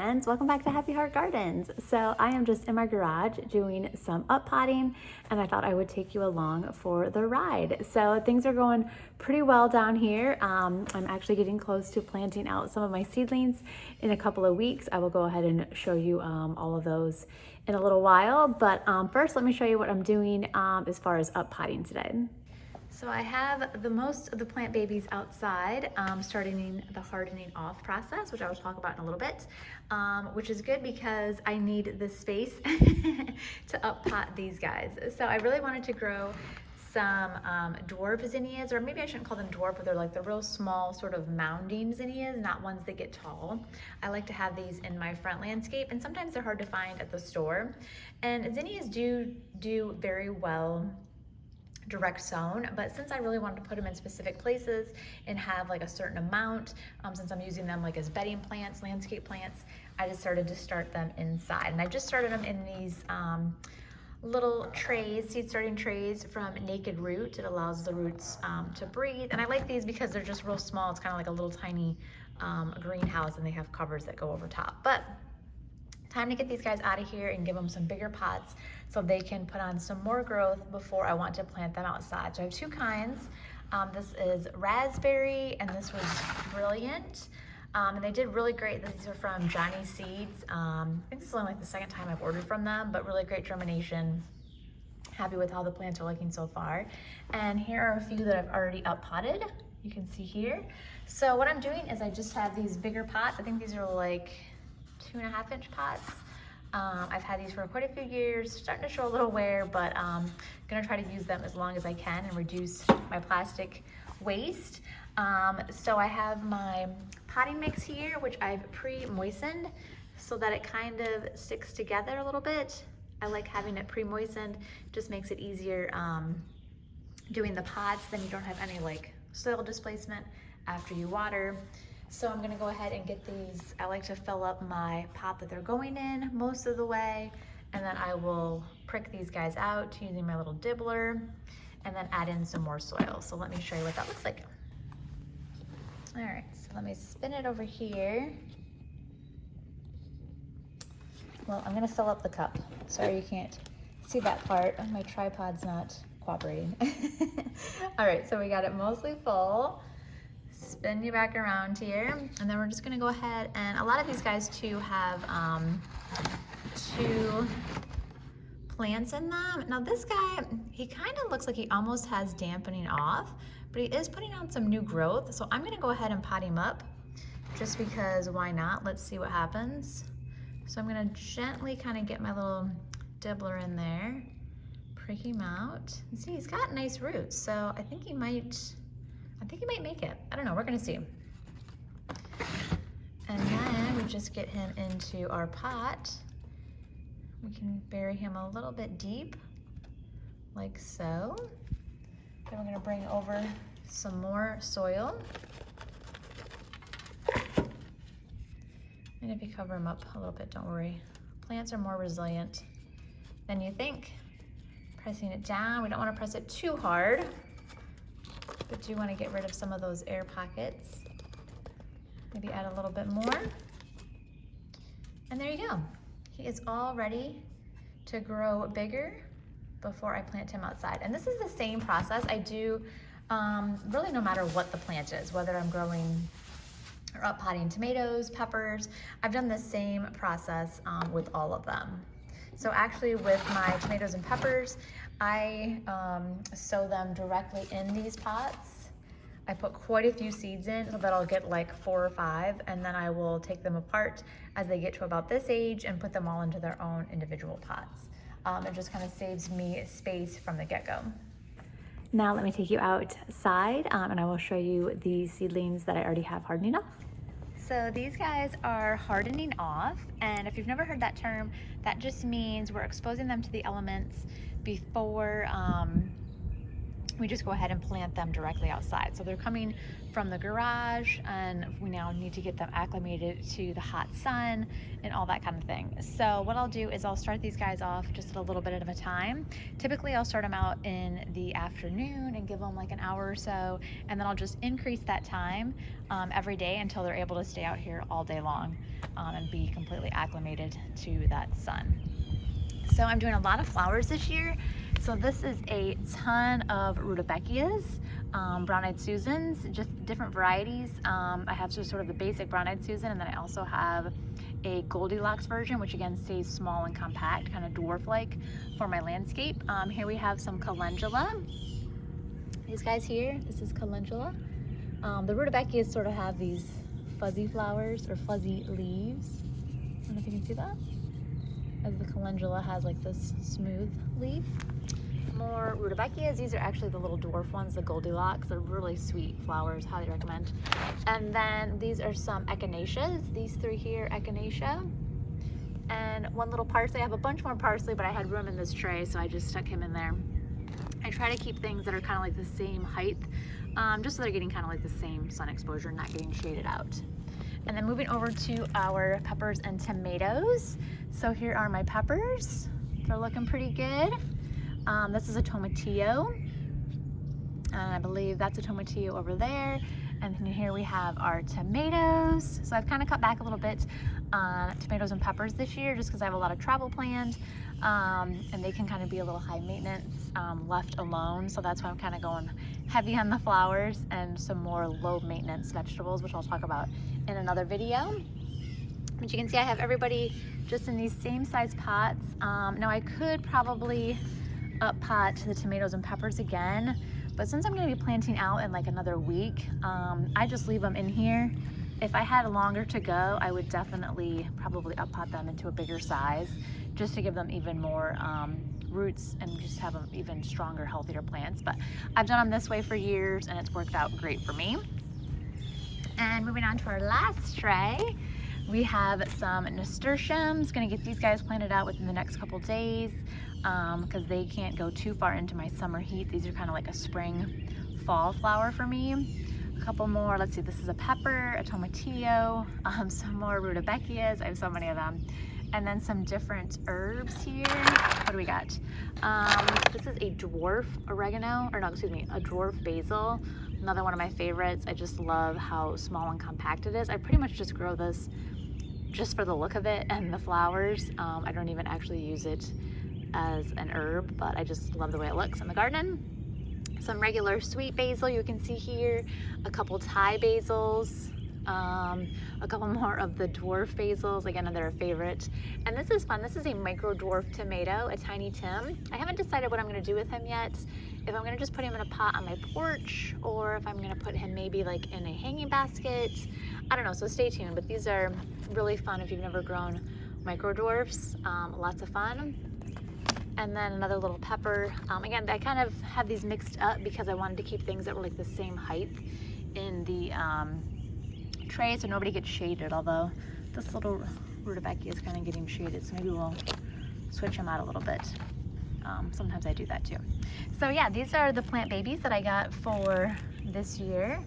friends, welcome back to Happy Heart Gardens. So I am just in my garage doing some up potting, and I thought I would take you along for the ride. So things are going pretty well down here. I'm actually getting close to planting out some of my seedlings in a couple of weeks. I will go ahead and show you all of those in a little while, but first let me show you what I'm doing as far as up potting today. So I have the most of the plant babies outside, starting the hardening off process, which I will talk about in a little bit, which is good because I need the space to up pot these guys. So I really wanted to grow some dwarf zinnias, or maybe I shouldn't call them dwarf, but they're like the real small sort of mounding zinnias, not ones that get tall. I like to have these in my front landscape, and sometimes they're hard to find at the store. And zinnias do very well direct sown, but since I really wanted to put them in specific places and have like a certain amount, since I'm using them like as bedding plants, landscape plants, I just started to start them inside. And I just started them in these little trays, seed starting trays from Naked Root. It allows the roots to breathe. And I like these because they're just real small. It's kind of like a little tiny greenhouse, and they have covers that go over top. But time to get these guys out of here and give them some bigger pots so they can put on some more growth before I want to plant them outside. So I have two kinds. This is raspberry, and this was brilliant. And they did really great. These are from Johnny Seeds. I think this is only like the second time I've ordered from them, but really great germination. Happy with how the plants are looking so far. And here are a few that I've already up potted. You can see here. So what I'm doing is I just have these bigger pots. I think these are like 2.5-inch pots. I've had these for quite a few years, starting to show a little wear, but I'm gonna try to use them as long as I can and reduce my plastic waste. So I have my potting mix here, which I've pre-moistened so that it kind of sticks together a little bit. I like having it pre-moistened, just makes it easier doing the pots, then you don't have any like soil displacement after you water. So I'm gonna go ahead and get these. I like to fill up my pot that they're going in most of the way, and then I will prick these guys out using my little dibbler and then add in some more soil. So let me show you what that looks like. All right, so let me spin it over here. Well, I'm gonna fill up the cup. Sorry you can't see that part. My tripod's not cooperating. All right, so we got it mostly full. Spin you back around here, and then we're just gonna go ahead, and a lot of these guys too have 2 plants in them. Now this guy, he kind of looks like he almost has dampening off, but he is putting on some new growth. So I'm gonna go ahead and pot him up just because why not? Let's see what happens. So I'm gonna gently kind of get my little dibbler in there, prick him out. And see, he's got nice roots, so I think he might make it. I don't know, we're gonna see. And then we just get him into our pot. We can bury him a little bit deep, like so. Then we're gonna bring over some more soil. And if you cover them up a little bit, don't worry. Plants are more resilient than you think. Pressing it down, we don't wanna press it too hard, but do want to get rid of some of those air pockets. Maybe add a little bit more. And there you go. He is all ready to grow bigger before I plant him outside. And this is the same process I do really no matter what the plant is, whether I'm growing or up potting tomatoes, peppers. I've done the same process with all of them. So actually with my tomatoes and peppers, I sow them directly in these pots. I put quite a few seeds in so that I'll get like 4 or 5, and then I will take them apart as they get to about this age and put them all into their own individual pots. It just kind of saves me space from the get-go. Now let me take you outside and I will show you the seedlings that I already have hardening off. So these guys are hardening off, and if you've never heard that term, that just means we're exposing them to the elements before we just go ahead and plant them directly outside. So they're coming from the garage, and we now need to get them acclimated to the hot sun and all that kind of thing. So what I'll do is I'll start these guys off just at a little bit at a time. Typically I'll start them out in the afternoon and give them like an hour or so, and then I'll just increase that time every day until they're able to stay out here all day long and be completely acclimated to that sun. So I'm doing a lot of flowers this year. So this is a ton of rudbeckias, brown-eyed Susans, just different varieties. I have just sort of the basic brown-eyed Susan, and then I also have a Goldilocks version, which again stays small and compact, kind of dwarf-like for my landscape. Here we have some calendula. These guys here, this is calendula. The rudbeckias sort of have these fuzzy flowers or fuzzy leaves. I don't know if you can see that. As the calendula has like this smooth leaf. More rudbeckias. These are actually the little dwarf ones, the Goldilocks. They're really sweet flowers, highly recommend. And then these are some echinaceas. These three here, echinacea. And one little parsley. I have a bunch more parsley, but I had room in this tray, so I just stuck him in there. I try to keep things that are kind of like the same height, just so they're getting kind of like the same sun exposure, not getting shaded out. And then moving over to our peppers and tomatoes. So here are my peppers. They're looking pretty good. This is a tomatillo. And I believe that's a tomatillo over there. And then here we have our tomatoes. So I've kind of cut back a little bit on tomatoes and peppers this year just because I have a lot of travel planned. And they can kind of be a little high maintenance left alone. So that's why I'm kind of going heavy on the flowers and some more low maintenance vegetables, which I'll talk about in another video. But you can see I have everybody just in these same size pots. Now I could probably up pot the tomatoes and peppers again, but since I'm going to be planting out in like another week, I just leave them in here. If I had longer to go, I would definitely probably up pot them into a bigger size just to give them even more roots and just have them even stronger, healthier plants. But I've done them this way for years and it's worked out great for me. And moving on to our last tray, we have some nasturtiums. Gonna get these guys planted out within the next couple days because they can't go too far into my summer heat. These are kind of like a spring, fall flower for me. A couple more, let's see, this is a pepper, a tomatillo, some more rudbeckias. I have so many of them. And then some different herbs here. What do we got? This is a dwarf oregano, or no, excuse me, a dwarf basil. Another one of my favorites. I just love how small and compact it is. I pretty much just grow this just for the look of it and the flowers. I don't even actually use it as an herb, but I just love the way it looks in the garden. Some regular sweet basil you can see here, a couple Thai basils, a couple more of the dwarf basils, again, they're a favorite. And this is fun. This is a micro dwarf tomato, a tiny Tim. I haven't decided what I'm going to do with him yet. If I'm going to just put him in a pot on my porch, or if I'm going to put him maybe like in a hanging basket. I don't know, so stay tuned. But these are really fun if you've never grown micro dwarfs. Lots of fun. And then another little pepper. Again, I kind of have these mixed up because I wanted to keep things that were like the same height in the tray so nobody gets shaded, although this little rudbeckia is kind of getting shaded, so maybe we'll switch them out a little bit. Sometimes I do that too. So yeah, these are the plant babies that I got for this year.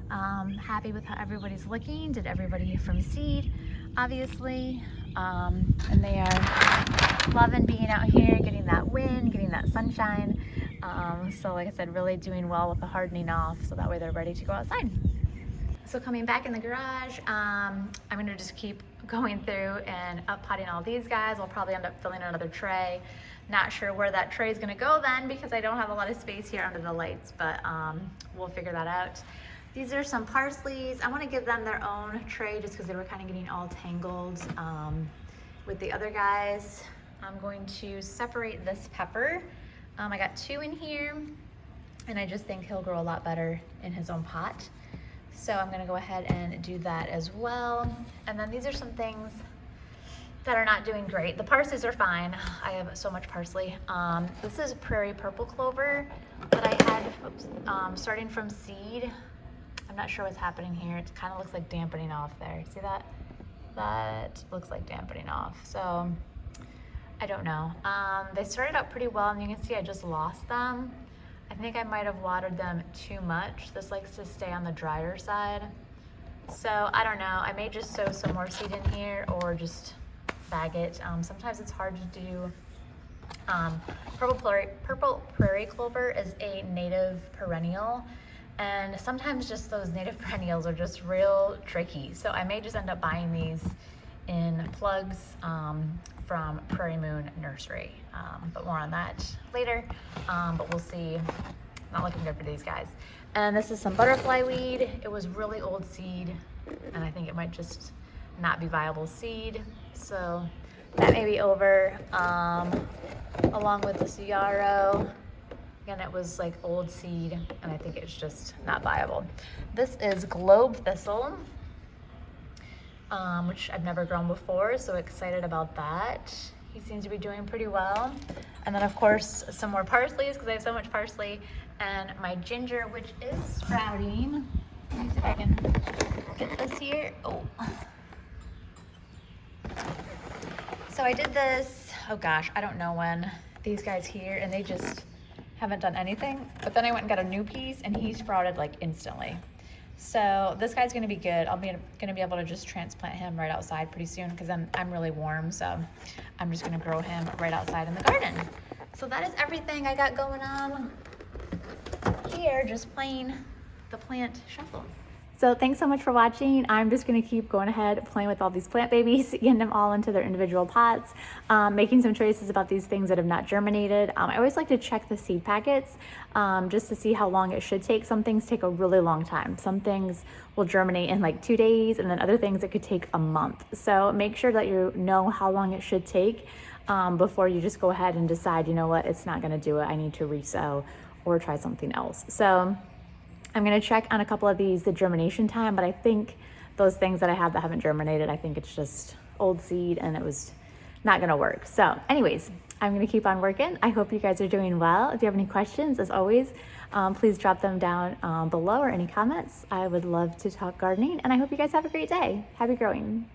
Happy with how everybody's looking. Did everybody from seed, obviously. And they are loving being out here, getting that wind, getting that sunshine. So like I said, really doing well with the hardening off, so that way they're ready to go outside. So coming back in the garage, I'm gonna just keep going through and up potting all these guys. I'll probably end up filling another tray. Not sure where that tray is gonna go then because I don't have a lot of space here under the lights, but we'll figure that out. These are some parsleys. I wanna give them their own tray just because they were kind of getting all tangled with the other guys. I'm going to separate this pepper. I got 2 in here, and I just think he'll grow a lot better in his own pot. So I'm gonna go ahead and do that as well. And then these are some things that are not doing great. The parsleys are fine. I have so much parsley. This is prairie purple clover that I had starting from seed. I'm not sure what's happening here. It kind of looks like dampening off there. See that? That looks like dampening off. So I don't know. They started out pretty well, and you can see I just lost them. I think I might have watered them too much. This likes to stay on the drier side. So I don't know, I may just sow some more seed in here or just bag it. Sometimes it's hard to do. Purple prairie clover is a native perennial, and sometimes just those native perennials are just real tricky. So I may just end up buying these in plugs from Prairie Moon Nursery, but more on that later. But we'll see. Not looking good for these guys. And this is some butterfly weed. It was really old seed, and I think it might just not be viable seed. So that may be over, along with the Ciaro. Again, it was like old seed, and I think it's just not viable. This is globe thistle, which I've never grown before, so excited about that. He seems to be doing pretty well. And then of course, some more parsleys, because I have so much parsley, and my ginger, which is sprouting. Let me see if I can get this here. Oh. So I did this, oh gosh, I don't know when, these guys here, and they just haven't done anything. But then I went and got a new piece, and he sprouted like instantly. So this guy's gonna be good. Gonna be able to just transplant him right outside pretty soon, because I'm really warm, so I'm just gonna grow him right outside in the garden. So that is everything I got going on here, just playing the plant shuffle. So thanks so much for watching. I'm just gonna keep going ahead playing with all these plant babies, getting them all into their individual pots, making some choices about these things that have not germinated. I always like to check the seed packets just to see how long it should take. Some things take a really long time. Some things will germinate in like 2 days, and then other things it could take a month. So make sure that you know how long it should take before you just go ahead and decide, you know what, it's not gonna do it, I need to resow or try something else. So I'm gonna check on a couple of these, the germination time, but I think those things that I have that haven't germinated, I think it's just old seed and it was not gonna work. So anyways, I'm gonna keep on working. I hope you guys are doing well. If you have any questions, as always, please drop them down below or any comments. I would love to talk gardening, and I hope you guys have a great day. Happy growing.